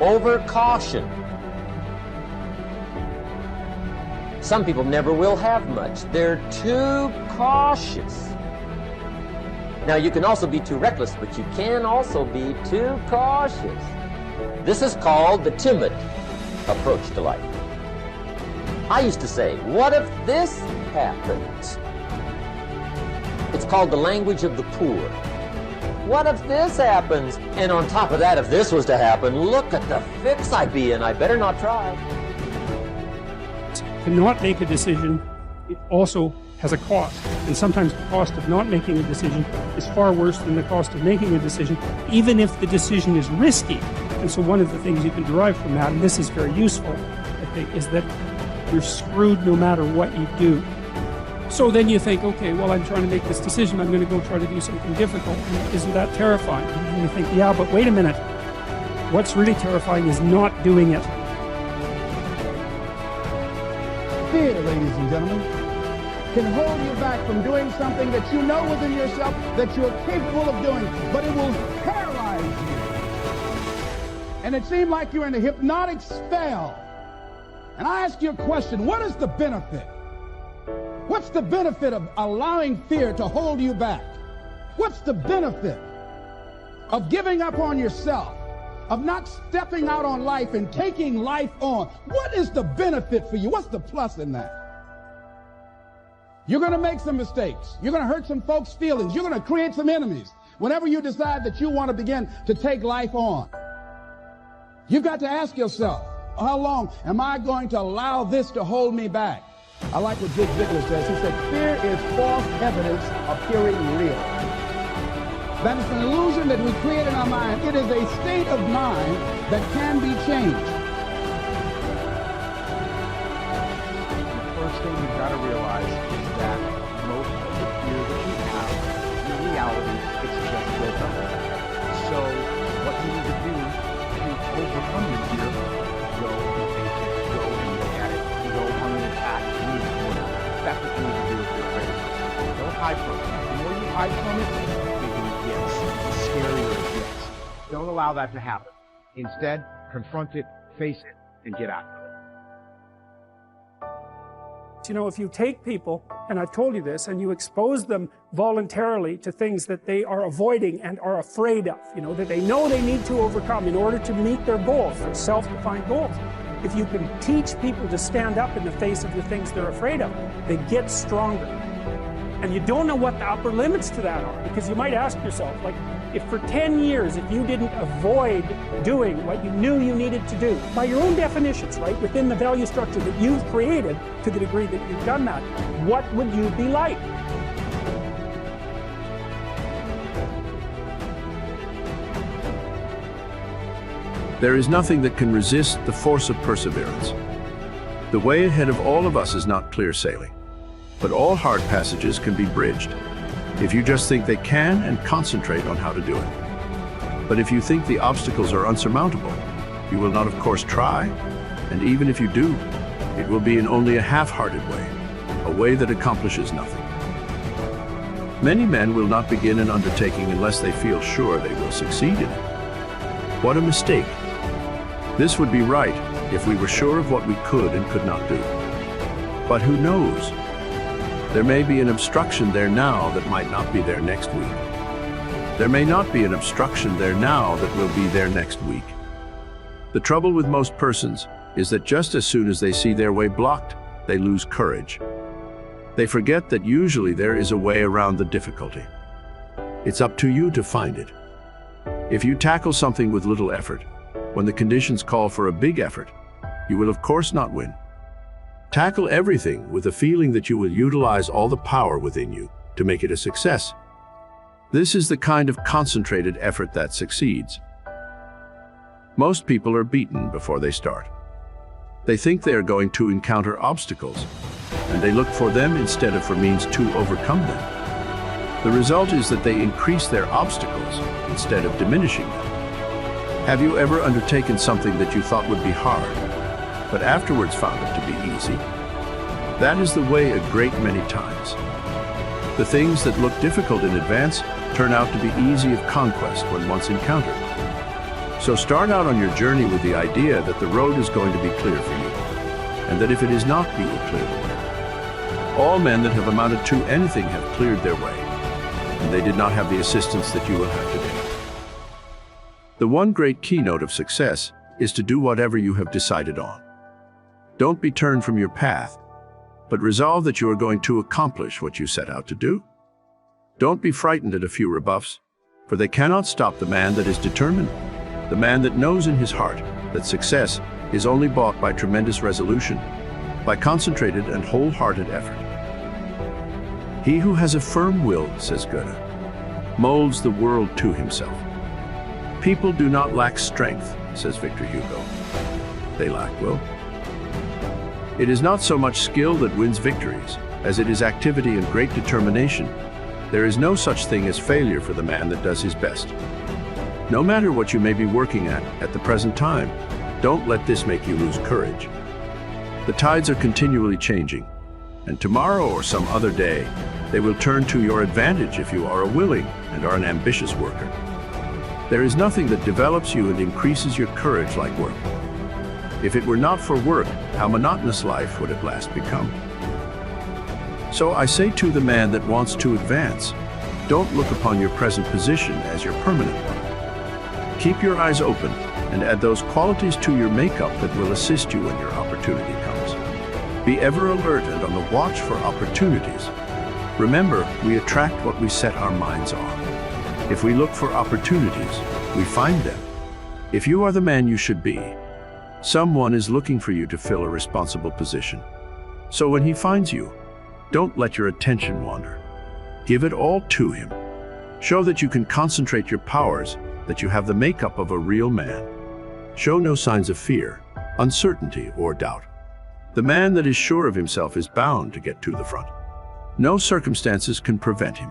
Over-caution. Some people never will have much. They're too cautious. Now, you can also be too reckless, but you can also be too cautious. This is called the timid approach to life. I used to say, what if this happens? It's called the language of the poor. What if this happens? And on top of that, if this was to happen, look at the fix I'd be in. I better not try. To not make a decision, it also has a cost. And sometimes the cost of not making a decision is far worse than the cost of making a decision, even if the decision is risky. And so one of the things you can derive from that, and this is very useful, I think, is that you're screwed no matter what you do. So then you think, okay, well, I'm trying to make this decision. I'm going to go try to do something difficult. Isn't that terrifying? And you think, yeah, but wait a minute. What's really terrifying is not doing it. Fear, ladies and gentlemen, can hold you back from doing something that you know within yourself that you're capable of doing, but it will paralyze you. And it seems like you're in a hypnotic spell. And I ask you a question, what is the benefit? What's the benefit of allowing fear to hold you back? What's the benefit of giving up on yourself, of not stepping out on life and taking life on? What is the benefit for you? What's the plus in that? You're going to make some mistakes. You're going to hurt some folks' feelings. You're going to create some enemies whenever you decide that you want to begin to take life on. You've got to ask yourself, how long am I going to allow this to hold me back? I like what Zig Ziglar says. He said, fear is false evidence appearing real. That is an illusion that we create in our mind. It is a state of mind that can be changed. The first thing you've got to realize is that most of the fear that you have, in reality, it's just built up. So what you need to do to overcome your fear, go and face it, go and look at it, go on an attack, move toward it. That's what you need to do if you're afraid of it. Don't hide from it. The more you hide from it, the bigger it gets, the scarier it gets. Don't allow that to happen. Instead, confront it, face it, and get after it. You know, if you take people, and I've told you this, and you expose them voluntarily to things that they are avoiding and are afraid of, you know, that they know they need to overcome in order to meet their goals, their self-defined goals. If you can teach people to stand up in the face of the things they're afraid of, they get stronger. And you don't know what the upper limits to that are, because you might ask yourself, like, if for 10 years, if you didn't avoid doing what you knew you needed to do, by your own definitions, right, within the value structure that you've created, to the degree that you've done that, what would you be like? There is nothing that can resist the force of perseverance. The way ahead of all of us is not clear sailing, but all hard passages can be bridged, if you just think they can and concentrate on how to do it. But if you think the obstacles are unsurmountable, you will not, of course, try, and even if you do, it will be in only a half-hearted way, a way that accomplishes nothing. Many men will not begin an undertaking unless they feel sure they will succeed in it. What a mistake. This would be right if we were sure of what we could and could not do. But who knows? There may be an obstruction there now that might not be there next week. There may not be an obstruction there now that will be there next week. The trouble with most persons is that just as soon as they see their way blocked, they lose courage. They forget that usually there is a way around the difficulty. It's up to you to find it. If you tackle something with little effort, when the conditions call for a big effort, you will of course not win. Tackle everything with a feeling that you will utilize all the power within you to make it a success. This is the kind of concentrated effort that succeeds. Most people are beaten before they start. They think they are going to encounter obstacles, and they look for them instead of for means to overcome them. The result is that they increase their obstacles instead of diminishing them. Have you ever undertaken something that you thought would be hard, but afterwards found it to be easy? That is the way a great many times. The things that look difficult in advance turn out to be easy of conquest when once encountered. So start out on your journey with the idea that the road is going to be clear for you, and that if it is not, you will clear the way. All men that have amounted to anything have cleared their way, and they did not have the assistance that you will have today. The one great keynote of success is to do whatever you have decided on. Don't be turned from your path, but resolve that you are going to accomplish what you set out to do. Don't be frightened at a few rebuffs, for they cannot stop the man that is determined, the man that knows in his heart that success is only bought by tremendous resolution, by concentrated and wholehearted effort. He who has a firm will, says Goethe, molds the world to himself. People do not lack strength, says Victor Hugo. They lack will. It is not so much skill that wins victories, as it is activity and great determination. There is no such thing as failure for the man that does his best. No matter what you may be working at the present time, don't let this make you lose courage. The tides are continually changing, and tomorrow or some other day, they will turn to your advantage if you are a willing and are an ambitious worker. There is nothing that develops you and increases your courage like work. If it were not for work, how monotonous life would at last become. So I say to the man that wants to advance, don't look upon your present position as your permanent one. Keep your eyes open and add those qualities to your makeup that will assist you when your opportunity comes. Be ever alert and on the watch for opportunities. Remember, we attract what we set our minds on. If we look for opportunities, we find them. If you are the man you should be, someone is looking for you to fill a responsible position. So when he finds you, don't let your attention wander. Give it all to him. Show that you can concentrate your powers, that you have the makeup of a real man. Show no signs of fear, uncertainty, or doubt. The man that is sure of himself is bound to get to the front. No circumstances can prevent him.